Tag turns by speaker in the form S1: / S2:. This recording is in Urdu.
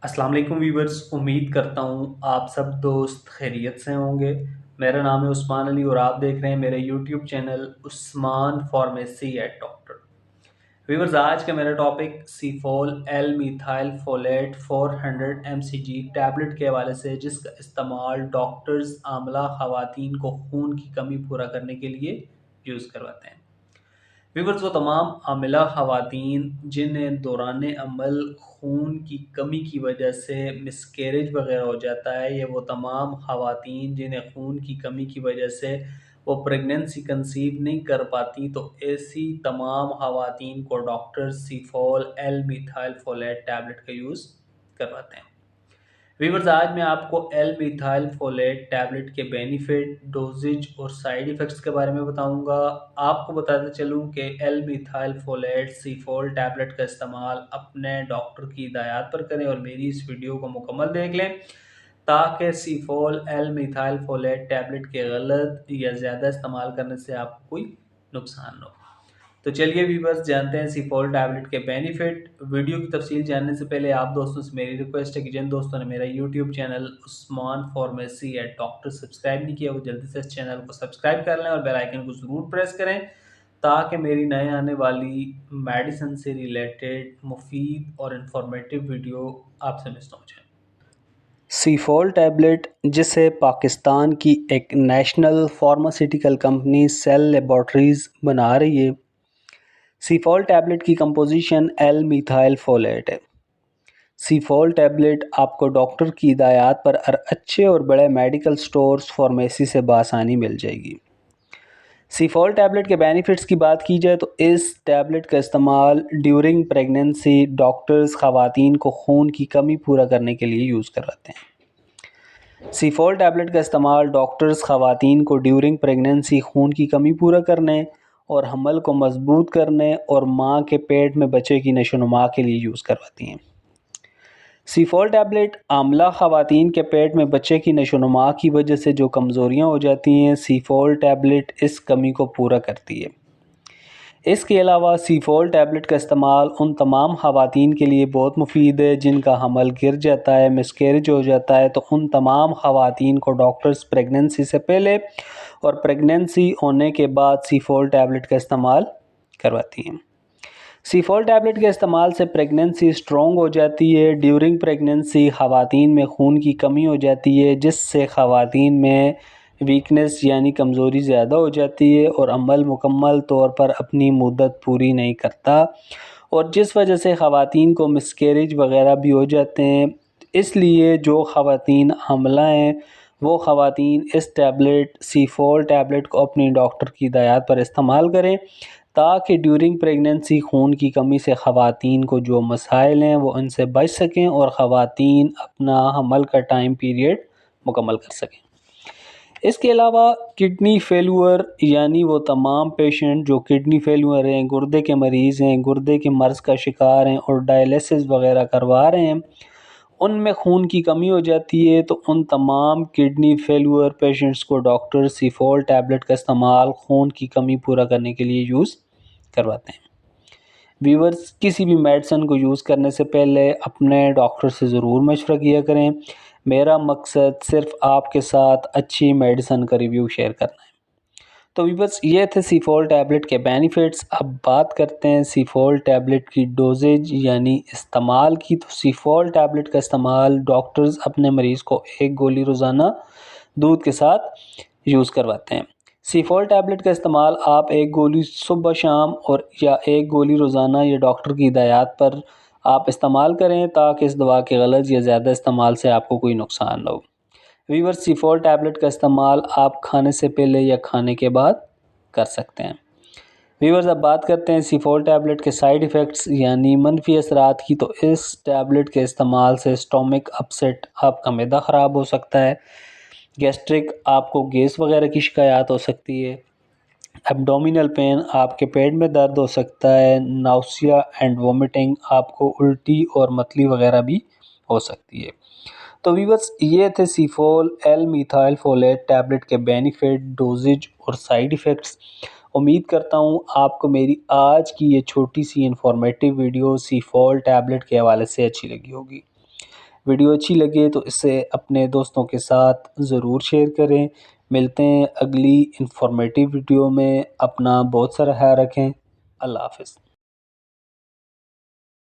S1: السلام علیکم ویورز، امید کرتا ہوں آپ سب دوست خیریت سے ہوں گے۔ میرا نام ہے عثمان علی اور آپ دیکھ رہے ہیں میرے YouTube channel Usman pharmacy at doctor. Viewers, آج کا میرا ٹاپک سیفول L methyl folate 400 mcg tablet کے حوالے سے، جس کا استعمال ڈاکٹرز عاملہ خواتین کو خون کی کمی پورا کرنے کے لیے یوز کرواتے ہیں۔ ویورز، وہ تمام حاملہ خواتین جنہیں دوران عمل خون کی کمی کی وجہ سے مسکیریج وغیرہ ہو جاتا ہے، یا وہ تمام خواتین جنہیں خون کی کمی کی وجہ سے وہ پریگننسی کنسیو نہیں کر پاتی، تو ایسی تمام خواتین کو ڈاکٹر سیفول ایل میتھائل فولیٹ ٹیبلٹ کا یوز کرواتے ہیں۔ ویورز، آج میں آپ کو ایل میتھائل فولیٹ ٹیبلٹ کے بینیفٹ، ڈوزج اور سائیڈ ایفیکٹس کے بارے میں بتاؤں گا۔ آپ کو بتاتے چلوں کہ ایل میتھائل فولیٹ سیفول ٹیبلٹ کا استعمال اپنے ڈاکٹر کی ہدایات پر کریں اور میری اس ویڈیو کو مکمل دیکھ لیں تاکہ سیفول ایل میتھائل فولیٹ ٹیبلٹ کے غلط یا زیادہ استعمال کرنے سے آپ کو کوئی نقصان نہ ہو۔ تو چلیے ویورز، جانتے ہیں سیفول ٹیبلٹ کے بینیفٹ۔ ویڈیو کی تفصیل جاننے سے پہلے آپ دوستوں سے میری ریکویسٹ ہے کہ جن دوستوں نے میرا YouTube channel Usman pharmacy at doctor subscribe نہیں کیا، وہ جلدی سے اس چینل کو سبسکرائب کر لیں اور بیل آئیکن کو ضرور پریس کریں تاکہ میری نئے آنے والی میڈیسن سے ریلیٹڈ مفید اور انفارمیٹیو ویڈیو آپ سے مس نہ ہو جائیں۔ سیفول ٹیبلٹ، جسے پاکستان کی ایک national pharmaceutical company Searle laboratories بنا رہی ہے، سیفول ٹیبلٹ کی کمپوزیشن ایل میتھائل فولیٹ ہے۔ سیفول ٹیبلٹ آپ کو ڈاکٹر کی ہدایات پر اچھے اور بڑے میڈیکل سٹورز فارمیسی سے بآسانی مل جائے گی۔ سیفول ٹیبلٹ کے بینیفٹس کی بات کی جائے تو اس ٹیبلٹ کا استعمال ڈیورنگ پریگننسی ڈاکٹرز خواتین کو خون کی کمی پورا کرنے کے لیے یوز کرواتے ہیں۔ سیفول ٹیبلٹ کا استعمال ڈاکٹرز خواتین کو ڈیورنگ پریگننسی خون کی کمی پورا کرنے اور حمل کو مضبوط کرنے اور ماں کے پیٹ میں بچے کی نشو و نما کے لیے یوز کرواتی ہیں۔ سیفول ٹیبلٹ حاملہ خواتین کے پیٹ میں بچے کی نشو و نما کی وجہ سے جو کمزوریاں ہو جاتی ہیں، سیفول ٹیبلٹ اس کمی کو پورا کرتی ہے۔ اس کے علاوہ سیفول ٹیبلٹ کا استعمال ان تمام خواتین کے لیے بہت مفید ہے جن کا حمل گر جاتا ہے، مسکیریج ہو جاتا ہے، تو ان تمام خواتین کو ڈاکٹرز پریگننسی سے پہلے اور پریگننسی ہونے کے بعد سیفول ٹیبلٹ کا استعمال کرواتی ہیں۔ سیفول ٹیبلٹ کے استعمال سے پریگننسی سٹرونگ ہو جاتی ہے۔ ڈیورنگ پریگننسی خواتین میں خون کی کمی ہو جاتی ہے، جس سے خواتین میں ویکنس یعنی کمزوری زیادہ ہو جاتی ہے اور عمل مکمل طور پر اپنی مدت پوری نہیں کرتا، اور جس وجہ سے خواتین کو مسکیریج وغیرہ بھی ہو جاتے ہیں۔ اس لیے جو خواتین حاملہ ہیں وہ خواتین اس سیفول ٹیبلٹ کو اپنی ڈاکٹر کی ہدایات پر استعمال کریں تاکہ ڈیورنگ پریگننسی خون کی کمی سے خواتین کو جو مسائل ہیں وہ ان سے بچ سکیں اور خواتین اپنا حمل کا ٹائم پیریڈ مکمل کر سکیں۔ اس کے علاوہ کڈنی فیلور، یعنی وہ تمام پیشنٹ جو کڈنی فیلور ہیں، گردے کے مریض ہیں، گردے کے مرض کا شکار ہیں اور ڈائلیسس وغیرہ کروا رہے ہیں، ان میں خون کی کمی ہو جاتی ہے، تو ان تمام کڈنی فیلور پیشنٹس کو ڈاکٹر سیفول ٹیبلٹ کا استعمال خون کی کمی پورا کرنے کے لیے یوز کرواتے ہیں۔ ویورز، کسی بھی میڈیسن کو یوز کرنے سے پہلے اپنے ڈاکٹر سے ضرور مشورہ کیا کریں۔ میرا مقصد صرف آپ کے ساتھ اچھی میڈیسن کا ریویو شیئر کرنا ہے۔ تو ویورز، یہ تھے سیفول ٹیبلٹ کے بینیفٹس۔ اب بات کرتے ہیں سیفول ٹیبلٹ کی ڈوزیج یعنی استعمال کی۔ تو سیفول ٹیبلٹ کا استعمال ڈاکٹرز اپنے مریض کو 1 گولی روزانہ دودھ کے ساتھ یوز کرواتے ہیں۔ سیفول ٹیبلٹ کا استعمال آپ 1 گولی صبح شام اور یا 1 گولی روزانہ یا ڈاکٹر کی ہدایات پر آپ استعمال کریں تاکہ اس دوا کے غلط یا زیادہ استعمال سے آپ کو کوئی نقصان نہ ہو۔ ویورز، سیفول ٹیبلٹ کا استعمال آپ کھانے سے پہلے یا کھانے کے بعد کر سکتے ہیں۔ ویورز، اب بات کرتے ہیں سیفول ٹیبلٹ کے سائیڈ ایفیکٹس یعنی منفی اثرات کی۔ تو اس ٹیبلٹ کے استعمال سے اسٹومک اپسیٹ، آپ کا معدہ خراب ہو سکتا ہے، گیسٹرک، آپ کو گیس وغیرہ کی شکایات ہو سکتی ہے، ایبڈومینل پین، آپ کے پیٹ میں درد ہو سکتا ہے، ناؤسیا اینڈ وومٹنگ، آپ کو الٹی اور متلی وغیرہ بھی ہو سکتی ہے۔ تو ویورز، یہ تھے سیفول ایل میتھائل فولیٹ ٹیبلٹ کے بینیفٹ، ڈوزج اور سائیڈ ایفیکٹس۔ امید کرتا ہوں آپ کو میری آج کی یہ چھوٹی سی انفارمیٹیو ویڈیو سیفول ٹیبلٹ کے حوالے سے اچھی لگی ہوگی۔ ویڈیو اچھی لگے تو اسے اپنے دوستوں کے ساتھ ضرور شیئر کریں۔ ملتے ہیں اگلی انفارمیٹیو ویڈیو میں، اپنا بہت سارا خیال رکھیں۔ اللہ حافظ۔